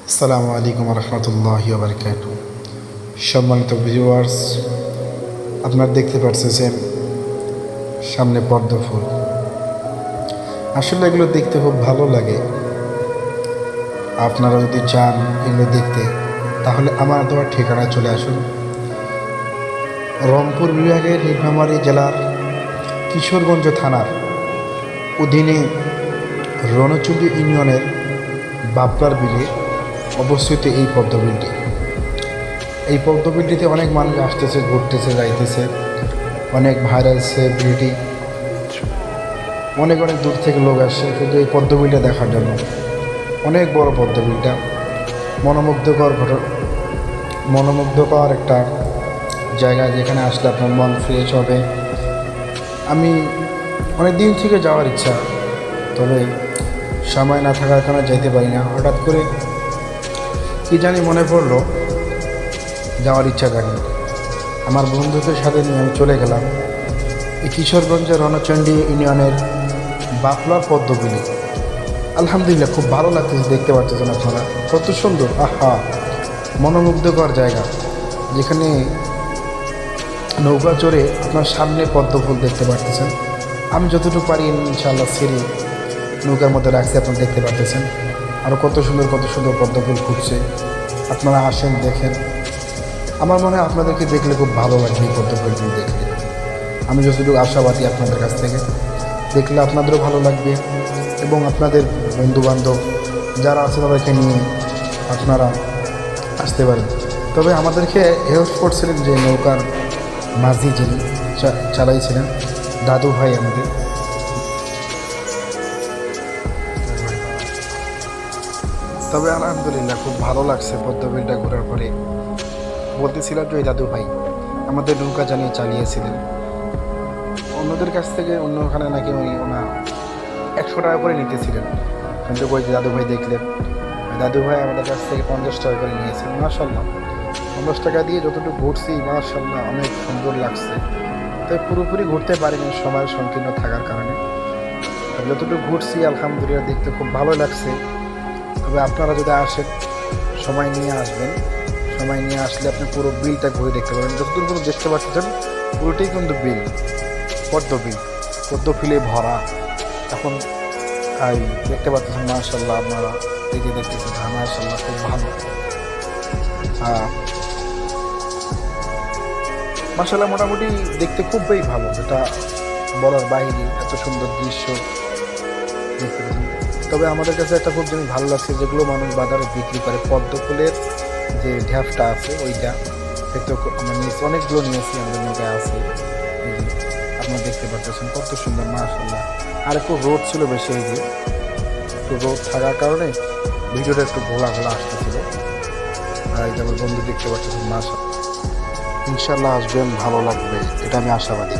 আসসালামু আলাইকুম রহমতুল্লাহি ওয়া বারাকাতুহু। সম্মানিত ভিউয়ার্স, আপনারা দেখতে পাচ্ছেন সামনে পদ্ম ফুল। আসলে এগুলো দেখতে খুব ভালো লাগে। আপনারা যদি চান এগুলো দেখতে, তাহলে আমার দেওয়ার ঠিকানায় চলে আসুন। রংপুর বিভাগের নীলফামারী জেলার কিশোরগঞ্জ থানার অধীনে রণচণ্ডী ইউনিয়নের বাবলার বিলে অবস্থিত এই পদ্মবিলটি। এই পদ্মবিলটিতে অনেক মানুষ আসতেছে, ঘুরতেছে, যাইতেছে। অনেক ভাইরাল সেলিব্রিটি, অনেক দূর থেকে লোক আসে শুধু এই পদ্মবিলটা দেখার জন্য। অনেক বড় পদ্মবিলটা, মনোমুগ্ধকর একটা জায়গা, যেখানে আসলে আপনার মন ফ্রেশ হবে। আমি অনেক দিন থেকে যাওয়ার ইচ্ছা, তবে সময় না থাকার কারণে যেতে পারি না। হঠাৎ করে কি জানি মনে পড়লো, যাওয়ার ইচ্ছা জাগে। আমার বন্ধুদের সাথে নিয়ে আমি চলে গেলাম এই কিশোরগঞ্জের রণচণ্ডী ইউনিয়নের বাবলার পদ্মবিলে। আলহামদুলিল্লাহ, খুব ভালো লাগতেছে। দেখতে পাচ্ছেন আপনারা কত সুন্দর, আহা, মনোমুগ্ধকর জায়গা, যেখানে নৌকা চড়ে আপনার সামনে পদ্ম ফুল দেখতে পাচ্ছেন। আমি যতটুকু পারি ইনশাআল্লাহ সিঁড়ি নৌকার মধ্যে রাখছি, আপনারা দেখতে পাচ্ছেন। আরও কত সুন্দর পদ্ম ফুল ফুটছে। আপনারা আসেন, দেখেন। আমার মনে হয় আপনাদেরকে দেখলে খুব ভালো লাগবে এই পদ্ম ফুলগুলো দেখলে। আমি যতটুকু আশাবাদী, আপনাদের কাছ থেকে দেখলে আপনাদেরও ভালো লাগবে, এবং আপনাদের বন্ধুবান্ধব যারা আছে তাদেরকে নিয়ে আপনারা আসতে পারেন। তবে আমাদেরকে হেল্প করছিলেন যে নৌকার মাঝি, যিনি চালাইছিলেন, দাদু ভাই আমাদের। তবে আলহামদুলিল্লাহ খুব ভালো লাগছে পদ্মবিলটা ঘোরার পরে। বলতেছিলাম যে ওই দাদু ভাই আমাদের নৌকা জানিয়ে চালিয়েছিলেন। অন্যদের কাছ থেকে অন্যখানে নাকি ওনা 100 টাকা করে নিতেছিলেন, কিন্তু ওই দাদু ভাই দেখলেন, দাদু ভাই আমাদের কাছ থেকে 50 টাকা করে নিয়েছেন। মাশাআল্লাহ, 50 টাকা দিয়ে যতটুকু ঘুরছি, মাশাআল্লাহ অনেক সুন্দর লাগছে। তবে পুরোপুরি ঘুরতে পারিনি সময় সংকীর্ণ থাকার কারণে। যতটুকু ঘুরছি আলহামদুলিল্লাহ দেখতে খুব ভালো লাগছে। তবে আপনারা যদি আসেন, সময় নিয়ে আসবেন। সময় নিয়ে আসলে আপনি পুরো বিলটা ঘুরে দেখতে পারেন। যতদূর পুরো দেখতে পাচ্ছেন পুরোটাই কিন্তু বিল, পদ্ম ফুলে ভরা। এখন এই দেখতে পাচ্ছেন, মাশাআল্লাহ আপনারা এই যে দেখতেছেন, মাশাআল্লাহ খুব ভালো। মাশাআল্লাহ মোটামুটি দেখতে খুবই ভালো, যেটা বলার বাইরে, এত সুন্দর দৃশ্য দেখতে পাচ্ছেন। তবে আমাদের কাছে একটা খুব জিনিস ভালো লাগছে, যেগুলো মানুষ বাজারে বিক্রি করে পদ্ম ফুলের যে ঢ্যাপটা আছে, ওইটা সেটা আমরা নিয়েছি, অনেকগুলো নিয়েছি, আমাদের নৌকায় আছে। আপনারা দেখতে পাচ্ছেন কত সুন্দর, মাশাআল্লাহ। আর একটু রোদ ছিল বেশি, এই যে একটু রোদ থাকার কারণে ভিডিওটা একটু ঘোলা আসতেছিল। আর এই যে আমার বন্ধু দেখতে পাচ্ছেন, মাশাআল্লাহ। ইনশাআল্লাহ আসবেন, ভালো লাগবে, এটা আমি আশাবাদী।